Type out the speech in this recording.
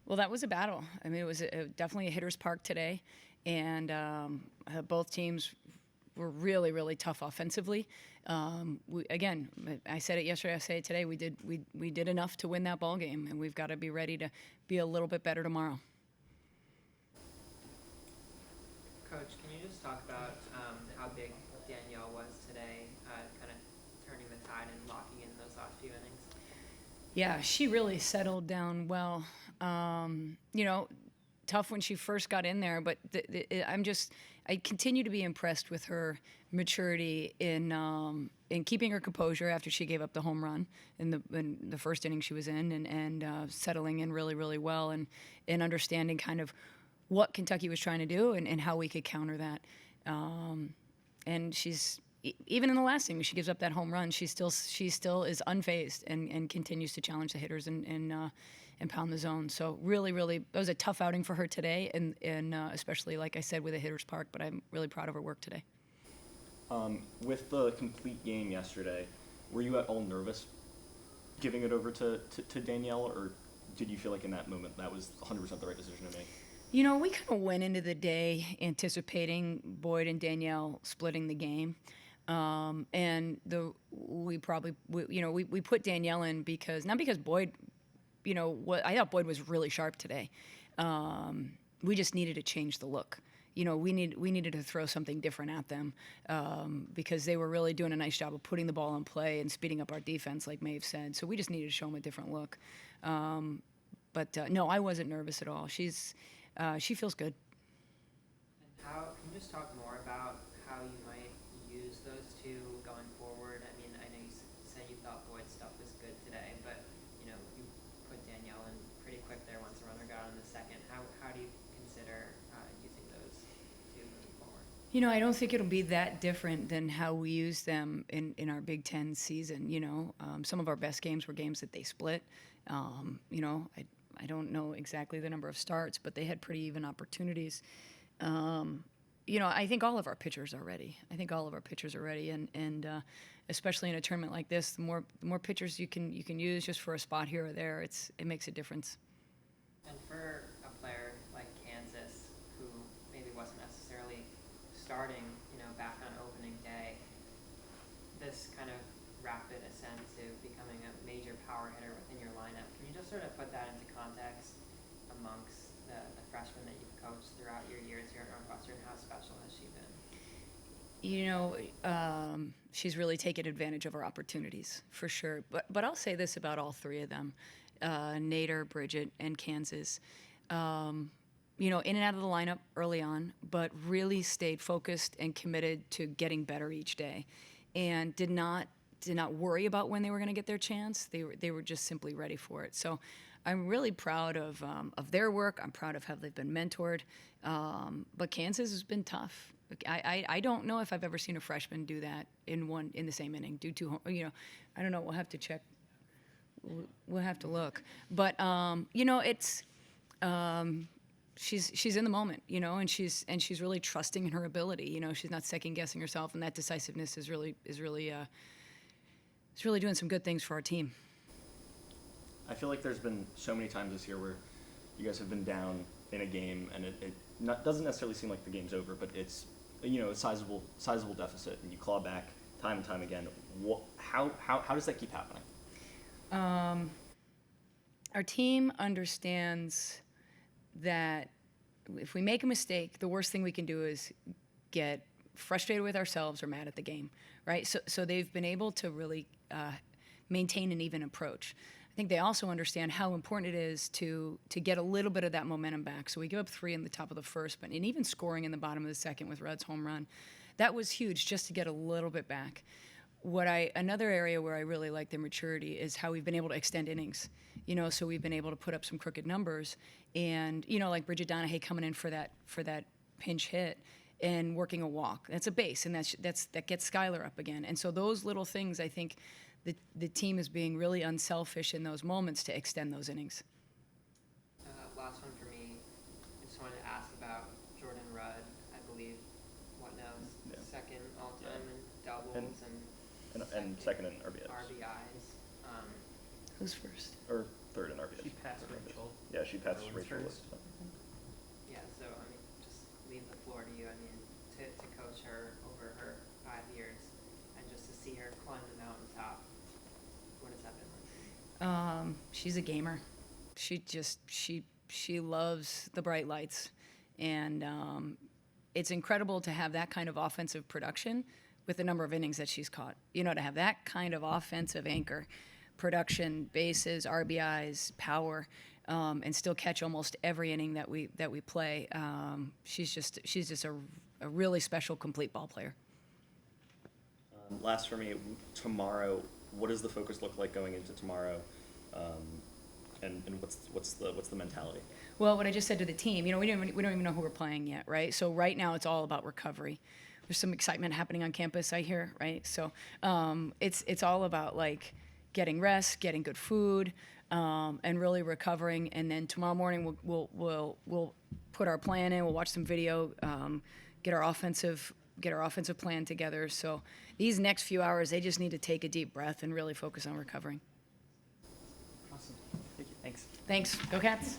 Well, that was a battle. I mean, it was definitely a hitter's park today, and both teams were really, really tough offensively. Again, I said it yesterday. I say it today. We did enough to win that ball game, and we've got to be ready to be a little bit better tomorrow. Coach, can you just talk about how big Danielle was today, kind of turning the tide and locking in those last few innings? Yeah, she really settled down well. Tough when she first got in there, but I continue to be impressed with her maturity in keeping her composure after she gave up the home run in the first inning she was in, and settling in really, really well, and understanding kind of what Kentucky was trying to do, and how we could counter that. And she's even in the last inning, she gives up that home run. She still is unfazed, and continues to challenge the hitters, and pound the zone. So really, really, it was a tough outing for her today, and especially, like I said, with a hitter's park. But I'm really proud of her work today. With the complete game yesterday, were you at all nervous giving it over to Danielle, or did you feel like in that moment that was 100% the right decision to make? We kind of went into the day anticipating Boyd and Danielle splitting the game. And we put Danielle in not because Boyd, I thought Boyd was really sharp today. We just needed to change the look. We needed to throw something different at them, because they were really doing a nice job of putting the ball in play and speeding up our defense, like Maeve said. So we just needed to show them a different look. But no, I wasn't nervous at all. She feels good. And can you just talk more about how you might use those two going forward? I mean, I know you said you thought Boyd's stuff was good today, but you put Danielle in pretty quick there once the runner got on the second. How do you consider using those two moving forward? I don't think it'll be that different than how we use them in our Big Ten season. Some of our best games were games that they split. I don't know exactly the number of starts, but they had pretty even opportunities. I think all of our pitchers are ready. And especially in a tournament like this, the more pitchers you can use just for a spot here or there, it makes a difference. And for a player like Kansas, who maybe wasn't necessarily starting, back on opening day, this kind of rapid ascent to becoming a major power hitter within your lineup, can you just sort of put that into context amongst the freshmen that you've coached throughout your years here at Northwestern? How special has she been? She's really taken advantage of her opportunities, for sure. But I'll say this about all three of them, Nader, Bridget, and Kansas. In and out of the lineup early on, but really stayed focused and committed to getting better each day, and did not worry about when they were going to get their chance. They were just simply ready for it. So I'm really proud of their work. I'm proud of how they've been mentored. But Kansas has been tough. I don't know if I've ever seen a freshman do that in the same inning. I don't know. We'll have to check. We'll have to look. But it's. She's in the moment, and she's really trusting in her ability. She's not second guessing herself, and that decisiveness is really doing some good things for our team. I feel like there's been so many times this year where you guys have been down in a game, and it doesn't necessarily seem like the game's over, but it's a sizable deficit, and you claw back time and time again. How does that keep happening? Our team understands that if we make a mistake, the worst thing we can do is get frustrated with ourselves or mad at the game, right? So they've been able to really maintain an even approach. I think they also understand how important it is to get a little bit of that momentum back. So we give up 3 in the top of the first, and even scoring in the bottom of the second with Rudd's home run, that was huge just to get a little bit back. Another area where I really like their maturity is how we've been able to extend innings. So we've been able to put up some crooked numbers, and like Bridget Donahue coming in for that pinch hit and working a walk. That's a base, and that gets Skylar up again. And so those little things, I think, the team is being really unselfish in those moments to extend those innings. Last one for me. I just wanted to ask about Jordan Rudd. I believe second all-time in doubles and second in RBIs. RBIs. Who's first? Or third in RBIs. She passed Rachel. Yeah, she passed Everyone's Rachel. first. Yeah, so I mean, just leave the floor to you. I mean, to coach her over her 5 years and just to see her climb the mountaintop, what has that been like? She's a gamer. She loves the bright lights, and it's incredible to have that kind of offensive production with the number of innings that she's caught. You know, to have that kind of offensive anchor, production, bases, RBIs, power, and still catch almost every inning that we play. She's just a really special, complete ball player. Last for me, tomorrow. What does the focus look like going into tomorrow? And what's the mentality? Well, what I just said to the team, you know, we don't even know who we're playing yet, right? So right now it's all about recovery. There's some excitement happening on campus, I hear, right? So it's all about like getting rest, getting good food, and really recovering. And then tomorrow morning we'll put our plan in. We'll watch some video, get our offensive plan together. So these next few hours, they just need to take a deep breath and really focus on recovering. Awesome. Thank you. Thanks. Thanks. Go Cats.